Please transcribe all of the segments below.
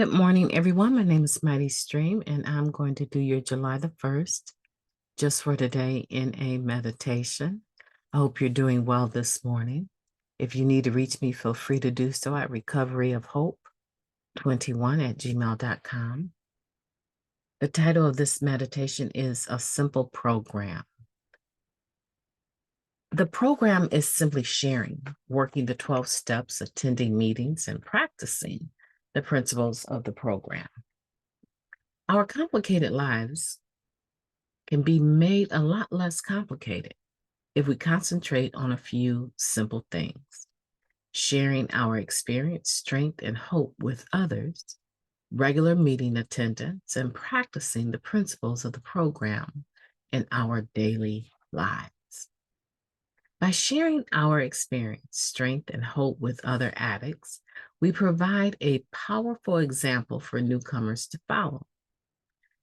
Good morning, everyone. My name is Mighty Stream, and I'm going to do your July the 1st just for today in a meditation. I hope you're doing well this morning. If you need to reach me, feel free to do so at recoveryofhope21@gmail.com. The title of this meditation is A Simple Program. The program is simply sharing, working the 12 steps, attending meetings, and practicing the principles of the program. Our complicated lives can be made a lot less complicated if we concentrate on a few simple things. Sharing our experience, strength, and hope with others, regular meeting attendance, and practicing the principles of the program in our daily lives. By sharing our experience, strength, and hope with other addicts, we provide a powerful example for newcomers to follow.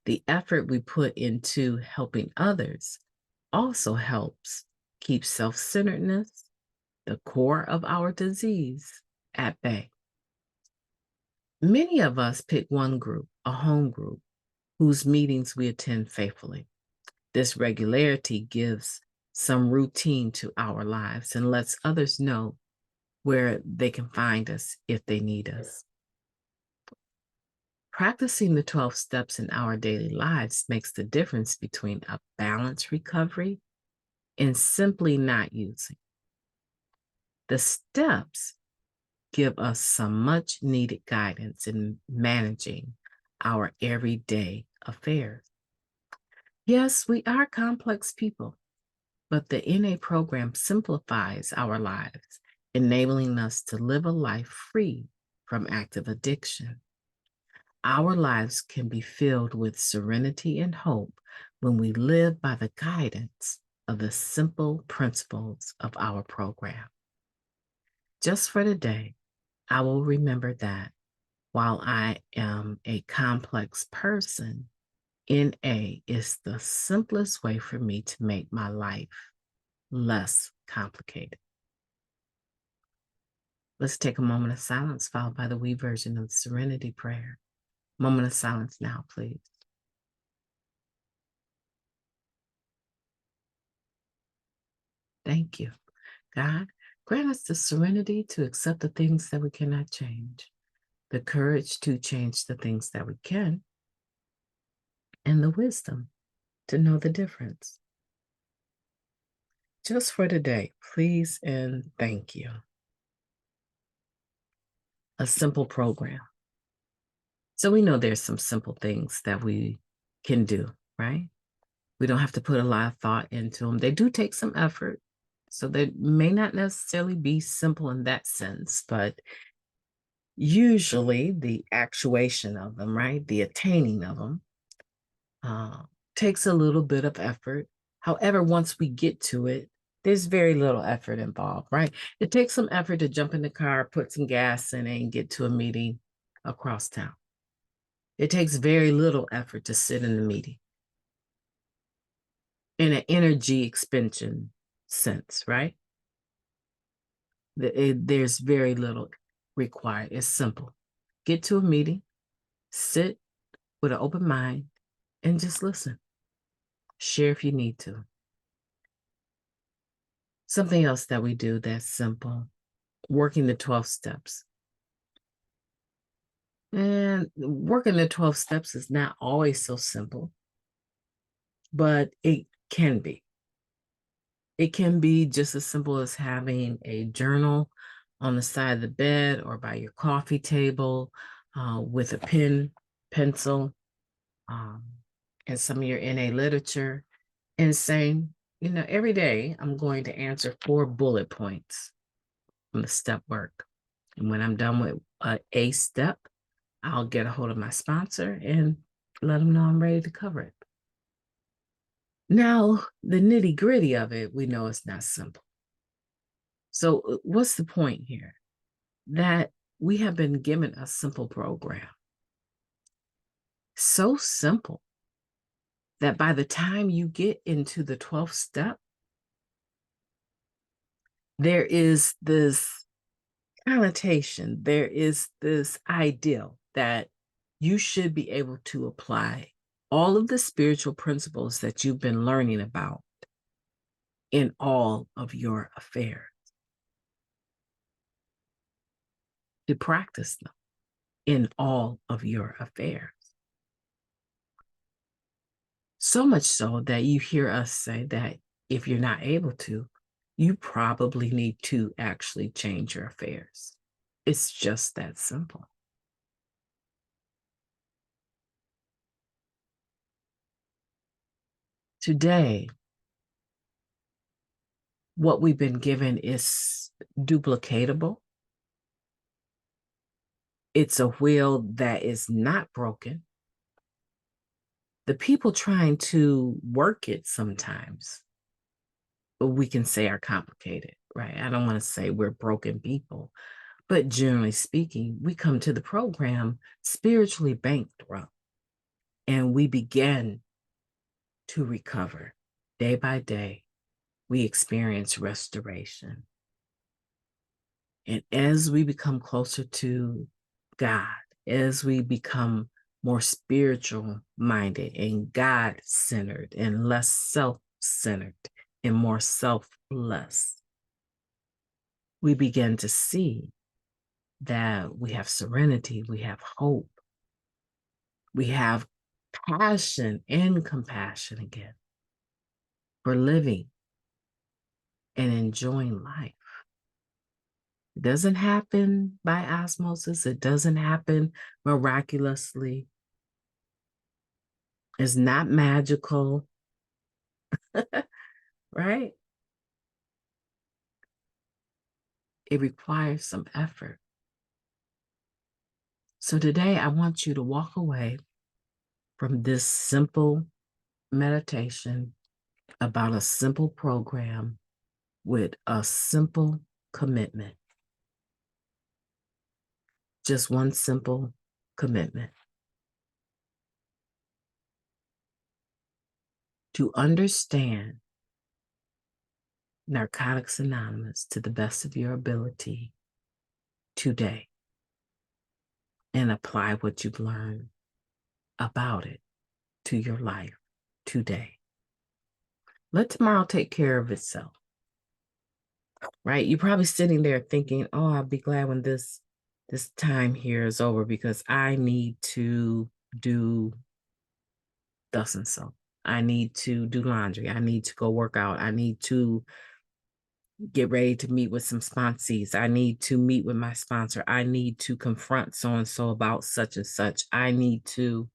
The effort we put into helping others also helps keep self-centeredness, the core of our disease, at bay. Many of us pick one group, a home group, whose meetings we attend faithfully. This regularity gives some routine to our lives and lets others know where they can find us if they need us. Practicing the 12 steps in our daily lives makes the difference between a balanced recovery and simply not using. The steps give us some much needed guidance in managing our everyday affairs. Yes, we are complex people, but the NA program simplifies our lives, enabling us to live a life free from active addiction. Our lives can be filled with serenity and hope when we live by the guidance of the simple principles of our program. Just for today, I will remember that while I am a complex person, NA is the simplest way for me to make my life less complicated. Let's take a moment of silence, followed by the we version of the Serenity Prayer. Moment of silence now, please. Thank you. God, grant us the serenity to accept the things that we cannot change, the courage to change the things that we can, and the wisdom to know the difference. Just for today, please and thank you. A simple program. So we know there's some simple things that we can do, right? We don't have to put a lot of thought into them. They do take some effort. So they may not necessarily be simple in that sense, but usually the actuation of them, right? The attaining of them takes a little bit of effort. However, once we get to it, there's very little effort involved, right? It takes some effort to jump in the car, put some gas in it, and get to a meeting across town. It takes very little effort to sit in the meeting in an energy expansion sense, right? There's very little required. It's simple. Get to a meeting, sit with an open mind, and just listen. Share if you need to. Something else that we do that's simple, working the 12 steps. And working the 12 steps is not always so simple, but it can be. It can be just as simple as having a journal on the side of the bed or by your coffee table with a pen, pencil, um, and some of your NA literature, and saying, every day I'm going to answer 4 bullet points from the step work. And when I'm done with a step, I'll get a hold of my sponsor and let them know I'm ready to cover it. Now, the nitty gritty of it, we know it's not simple. So what's the point here? That we have been given a simple program. So simple that by the time you get into the 12th step, there is this connotation, there is this ideal that you should be able to apply all of the spiritual principles that you've been learning about in all of your affairs, to practice them in all of your affairs. So much so that you hear us say that if you're not able to, you probably need to actually change your affairs. It's just that simple. Today, what we've been given is duplicatable. It's a wheel that is not broken. The people trying to work it sometimes, we can say are complicated, right? I don't want to say we're broken people, but generally speaking, we come to the program spiritually bankrupt, and we begin to recover day by day. We experience restoration. And as we become closer to God, as we become more spiritual minded and God centered and less self centered and more selfless, we begin to see that we have serenity, we have hope, we have passion and compassion again for living and enjoying life. It doesn't happen by osmosis, it doesn't happen miraculously. It's not magical, right? It requires some effort. So today, I want you to walk away from this simple meditation about a simple program with a simple commitment. Just one simple commitment to understand Narcotics Anonymous to the best of your ability today and apply what you've learned about it to your life today. Let tomorrow take care of itself, right? You're probably sitting there thinking, oh, I'll be glad when this time here is over because I need to do thus and so. I need to do laundry. I need to go work out. I need to get ready to meet with some sponsees. I need to meet with my sponsor. I need to confront so-and-so about such and such. I need to.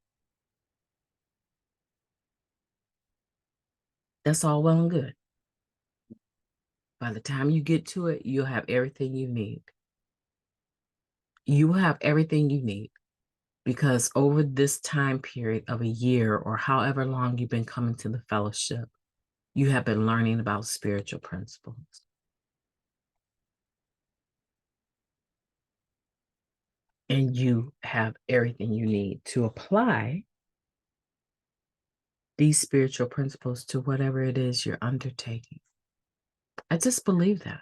That's all well and good. By the time you get to it, you'll have everything you need. You will have everything you need because over this time period of a year or however long you've been coming to the fellowship, you have been learning about spiritual principles. And you have everything you need to apply these spiritual principles to whatever it is you're undertaking. I just believe that.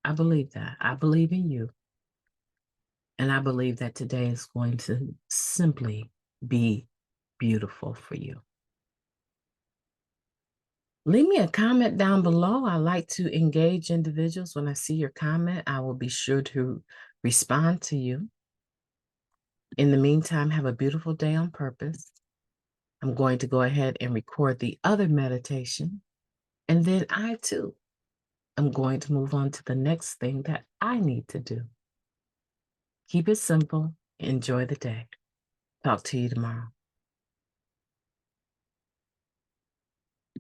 I believe that. I believe in you. And I believe that today is going to simply be beautiful for you. Leave me a comment down below. I like to engage individuals. When I see your comment, I will be sure to respond to you. In the meantime, have a beautiful day on purpose. I'm going to go ahead and record the other meditation. And then I too am going to move on to the next thing that I need to do. Keep it simple. Enjoy the day. Talk to you tomorrow.